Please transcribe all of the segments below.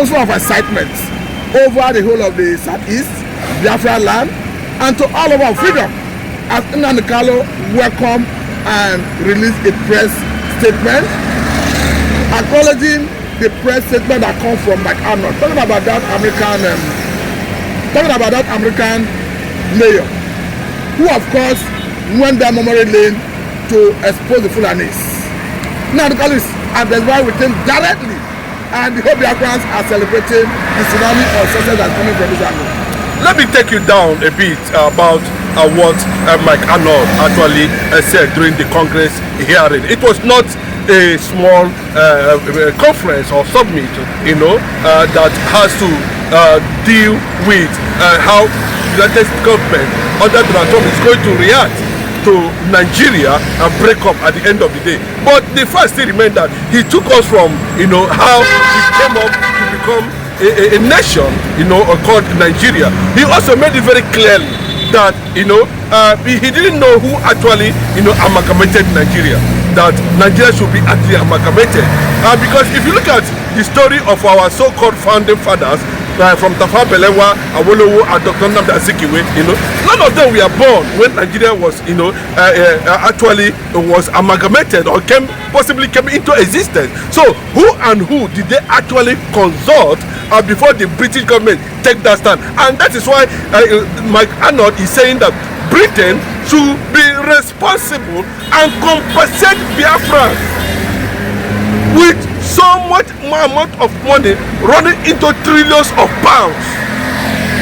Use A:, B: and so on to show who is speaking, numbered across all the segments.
A: atmosphere of excitement over the whole of the Southeast, Biafra land, and to all of our freedom. As Nnamdi welcomed and released a press statement acknowledging the press statement that comes from Arnold, talking about that American mayor, who of course went down memory lane to expose the Fulanis. Now the Kanu is identified with him directly, and the whole Biafrans are celebrating the tsunami of success that's coming from this angle.
B: Let me take you down a bit about what Mike Arnold actually said during the Congress hearing. It was not a small conference or summit, that has to deal with how the United States government under Donald Trump is going to react to Nigeria and break up at the end of the day. But the fact still remains that he took us from how he came up to become a nation called Nigeria. He also made it very clearly that he didn't know who actually amalgamated Nigeria, that Nigeria should be actually amalgamated, because if you look at the story of our so-called founding fathers, from Tafawa Balewa, Awolowo, and Dr. Nnamdi Azikiwe, none of them were born when Nigeria was actually was amalgamated or possibly came into existence. So who and who did they actually consult before the British government take that stand? And that is why Mike Arnold is saying that Britain should be responsible and compensate Biafra with so much more amount of money running into trillions of pounds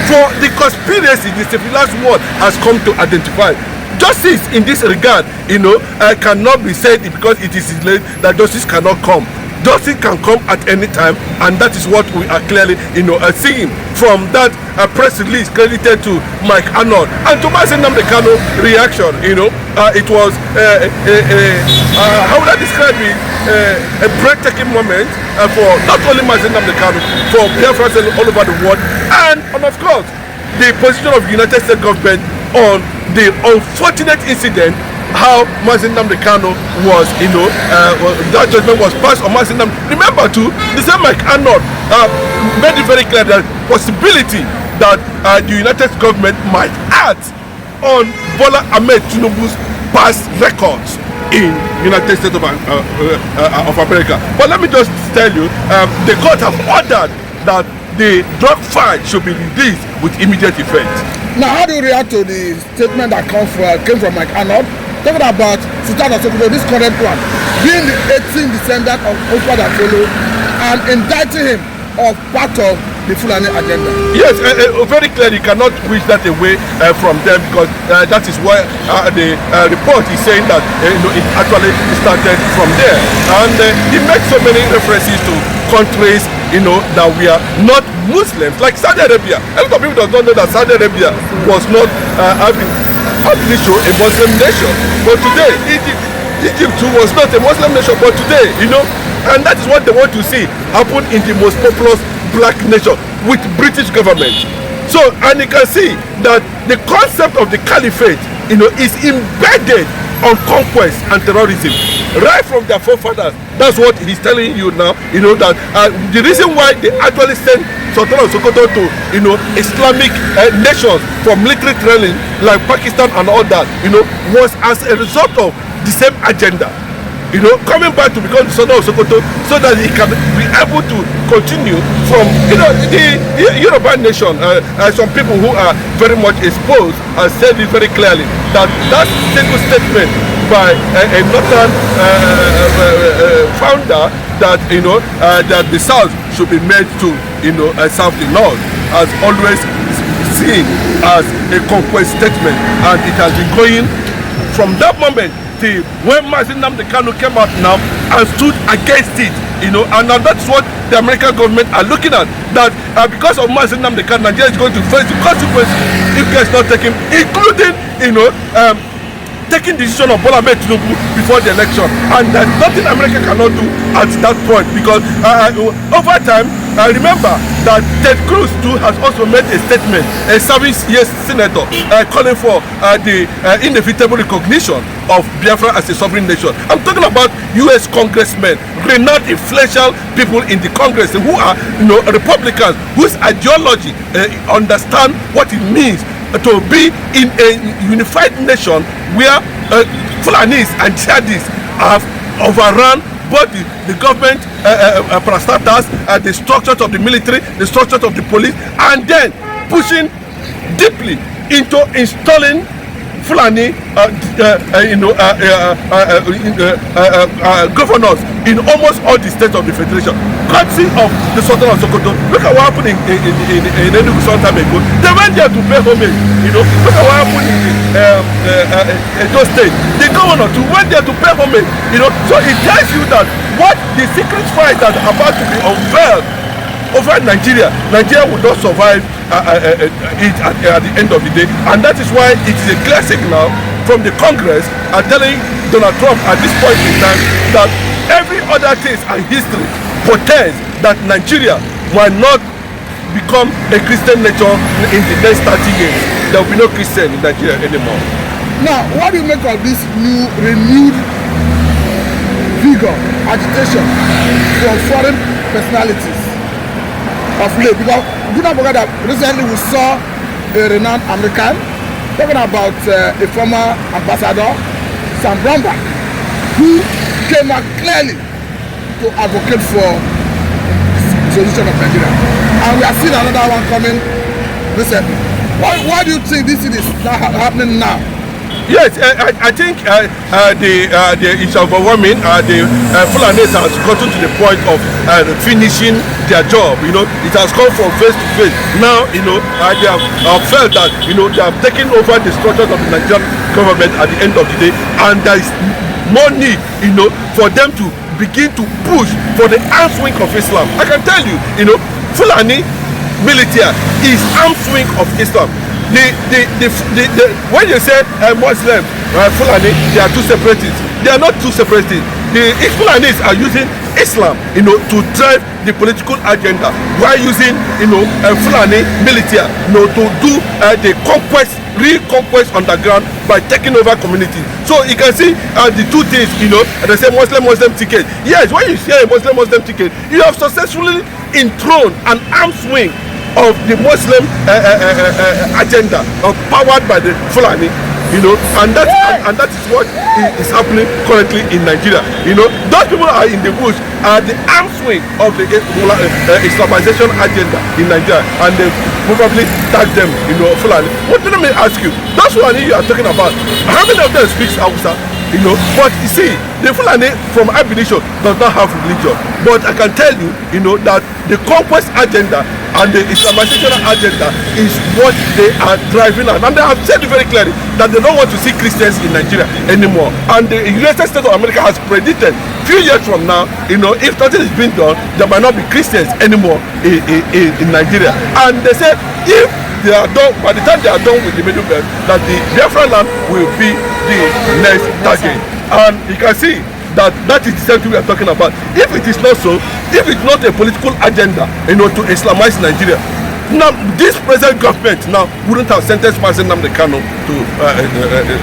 B: for the conspiracy the civilized world has come to identify. Justice in this regard, cannot be said because it is late that justice cannot come. Justice can come at any time, and that is what we are clearly, seeing from that press release credited to Mike Arnold. And to Nnamdi Kanu reaction, it was how would I describe it? A breathtaking moment for not only Nnamdi Kanu, for Biafra all over the world, and of course the position of the United States government on the unfortunate incident how Nnamdi Kanu was, that judgment was passed on Nnamdi. Remember too, the same Mike Arnold made it very clear that possibility that the United States government might act on Bola Ahmed Tinubu's past records in United States of America. But let me just tell you, the court have ordered that the drug fight should be released with immediate effect.
A: Now, how do you react to the statement that came from Mike Arnold, talking about Sultan of Sokoto, this current one, being the 18th descendant of Opa that follow, and indicting him of part of the Fulani agenda?
B: Yes, very clearly, you cannot wish that away from them, because that is why the report is saying that it actually started from there. And he makes so many references to countries that we are not Muslims, like Saudi Arabia. A lot of people don't know that Saudi Arabia was not a Muslim nation. But today, Egypt too was not a Muslim nation, but today, and that is what they want to see happen in the most populous black nation with British government. So, and you can see that the concept of the caliphate, is embedded on conquest and terrorism right from their forefathers. That's what he's telling you now. That the reason why they actually sent Sultan of Sokoto to Islamic nations for military training like Pakistan and all that, was as a result of the same agenda. Coming back to become the Sultan of Sokoto so that he can be able to continue from the Yoruba nation. Some people who are very much exposed have said it very clearly that single statement by a northern founder that that the South should be made to serve the North has always seen as a conquest statement, and it has been going from that moment till when Nnamdi Kanu came out now and stood against it, and now that's what the American government are looking at, that because of Nnamdi Kanu, Nigeria is going to face the consequences if it's not taken, including taking decision of Bola Ahmed Tinubu before the election, and there's nothing America cannot do at that point, because over time, I remember that Ted Cruz too has also made a statement, a service yes senator, calling for the inevitable recognition of Biafra as a sovereign nation. I'm talking about U.S. congressmen, renowned influential people in the Congress who are, Republicans, whose ideology understand what it means to be in a unified nation where Fulanis and Chadis have overrun both the government parastatals, the structures of the military, the structures of the police, and then pushing deeply into installing Fulani governors in almost all the states of the federation, courtesy of the Sultan of Sokoto. Look at what happened in Enugu some time ago. They went there to pay homage. Look at what happened in those states. The governor too went there to pay homage. So it tells you that what the secret fight that are about to be unveiled over Nigeria would not survive it at the end of the day, and that is why it is a clear signal from the Congress telling Donald Trump at this point in time that every other thing and history portends that Nigeria will not become a Christian nation in the next 30 years. There will be no Christian in Nigeria anymore.
A: Now, what do you make of this new renewed vigor, agitation from foreign personalities of late? Because do not forget that recently we saw a renowned American talking about a former ambassador, Sam Bromback, who came out clearly to advocate for the solution of Nigeria. And we are seeing another one coming recently. Why do you think this is not happening now?
B: Yes, I think it's overwhelming. The Fulanis has gotten to the point of finishing their job. It has come from face to face. Now, they have felt that they have taken over the structures of the Nigerian government at the end of the day, and there is more need, for them to begin to push for the arms wing of Islam. I can tell you, Fulani military is arms wing of Islam. When you say Muslim, Fulani, they are two separatists. They are not two separatists. The Fulanis are using Islam, to drive the political agenda, while using, Fulani military, to do the reconquest underground by taking over communities. So you can see the two things, they say Muslim ticket. Yes, when you say a Muslim ticket, you have successfully enthroned an arms wing of the Muslim agenda, powered by the Fulani, and that is what is happening currently in Nigeria. Those people are in the bush, are the arms wing of the Islamization agenda in Nigeria, and they probably tag them, Fulani. What let me ask you, those Fulani you are talking about, how many of them speaks Hausa? But you see, the Fulani from Abidisho does not have religion. But I can tell you, that the conquest agenda and the Islamization agenda is what they are driving at. And they have said very clearly that they don't want to see Christians in Nigeria anymore. And the United States of America has predicted few years from now, if nothing is being done, there might not be Christians anymore in Nigeria. And they said if they are done, by the time they are done with the Middle Belt, that the Biafra land will be the next target. And you can see that is the same thing we are talking about. If it is not so, if it's not a political agenda, to Islamize Nigeria, now this present government now wouldn't have sentenced President Nnamdi Kanu to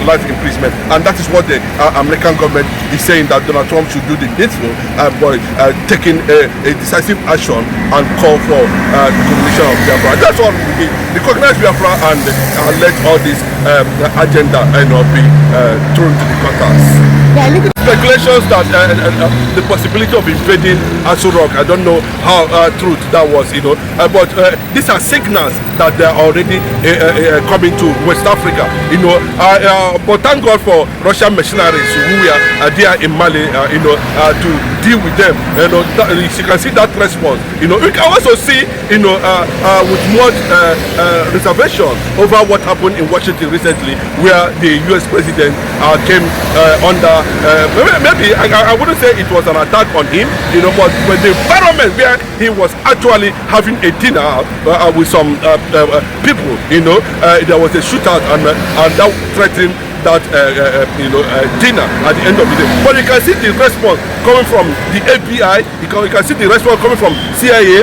B: life imprisonment, and that is what the American government is saying, that Donald Trump should do the needful by taking a decisive action and call for the recognition of Biafra. That's all we need. Recognize Biafra and let all this agenda be thrown to the gutters.
A: Now look at
B: speculations that the possibility of invading Aso Rock, I don't know how true that was, but these are signals that they are already coming to West Africa, but thank God for Russian mercenaries who are there in Mali, to deal with them. You can see that response. You can also see, with much reservation over what happened in Washington recently, where the U.S. president came under. Maybe I wouldn't say it was an attack on him, but the environment where he was actually having a dinner with some people, there was a shootout, and that threatened that dinner at the end of the day. But you can see the response coming from the API. You can see the response coming from CIA,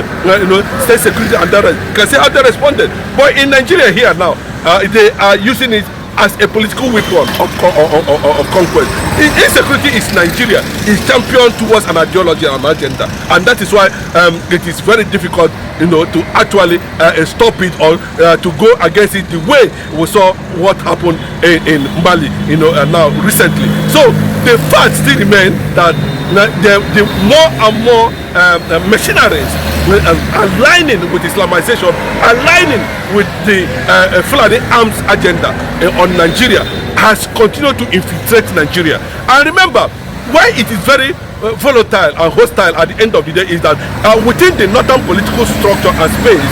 B: state security, and that. You can see how they responded. But in Nigeria here now, they are using it as a political weapon of conquest. Insecurity is Nigeria is championed towards an ideology and an agenda, and that is why it is very difficult, to actually stop it or to go against it the way we saw what happened in Mali, now recently. So the fact still remains that the more and more machineries aligning with Islamization, aligning with the Fulani arms agenda on Nigeria, has continued to infiltrate Nigeria. And remember, why it is very volatile and hostile at the end of the day is that within the northern political structure and space,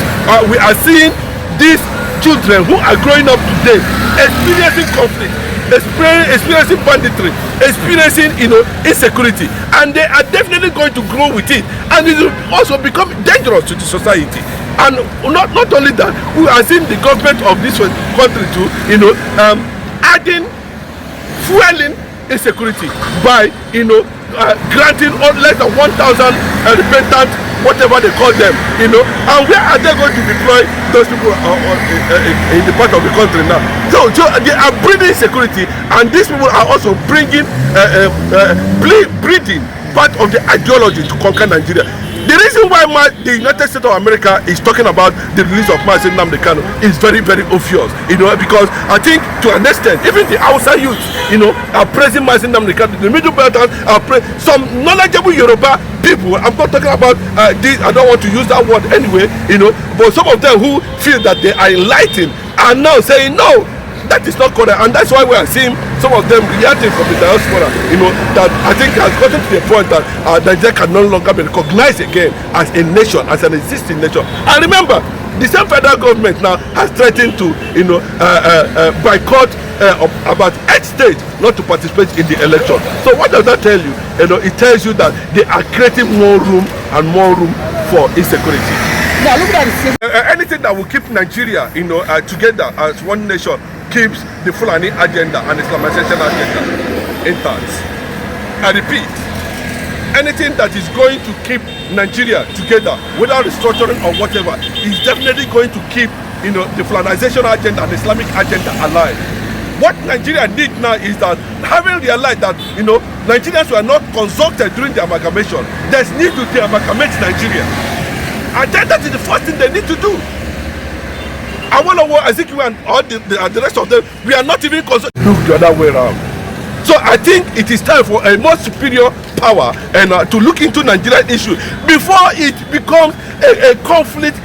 B: we are seeing these children who are growing up today experiencing conflict, experiencing banditry, experiencing insecurity, and they are definitely going to grow with it, and it will also become dangerous to the society. And not only that, we are seeing the government of this country to adding fueling insecurity by granting less than 1,000 repentant, whatever they call them, and where are they going to deploy those people in the part of the country now? So they are breeding security, and these people are also bringing breeding part of the ideology to conquer Nigeria. The reason why the United States of America is talking about the release of Nnamdi Kanu is very, very obvious, because I think to an extent, even the outside youth, are praising Nnamdi Kanu. The Middle Belt are some knowledgeable Yoruba people. I'm not talking about this. I don't want to use that word anyway, but some of them who feel that they are enlightened are now saying no. That is not correct, and that's why we are seeing some of them reacting from the diaspora, that I think has gotten to the point that Nigeria can no longer be recognized again as a nation, as an existing nation. And remember, the same federal government now has threatened to, boycott about 8 states not to participate in the election. So what does that tell you? It tells you that they are creating more room and more room for insecurity.
A: Now look at the
B: anything that will keep Nigeria, together as one nation, keeps the Fulani agenda and Islamization agenda intact. I repeat, anything that is going to keep Nigeria together without restructuring or whatever is definitely going to keep the Fulanization agenda and the Islamic agenda alive. What Nigeria needs now is that, having realized that Nigerians were not consulted during the amalgamation, there's need to de-amalgamate Nigeria. And that is the first thing they need to do. I wonder what Ezekiel and all the rest of them, we are not even consulted. Look the other way around. So I think it is time for a more superior power and to look into Nigerian issue before it becomes a conflict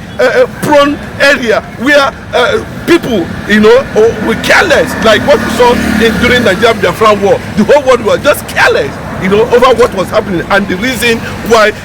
B: prone area where people, were careless, like what we saw during Nigerian Biafra war. The whole world was just careless, over what was happening, and the reason why,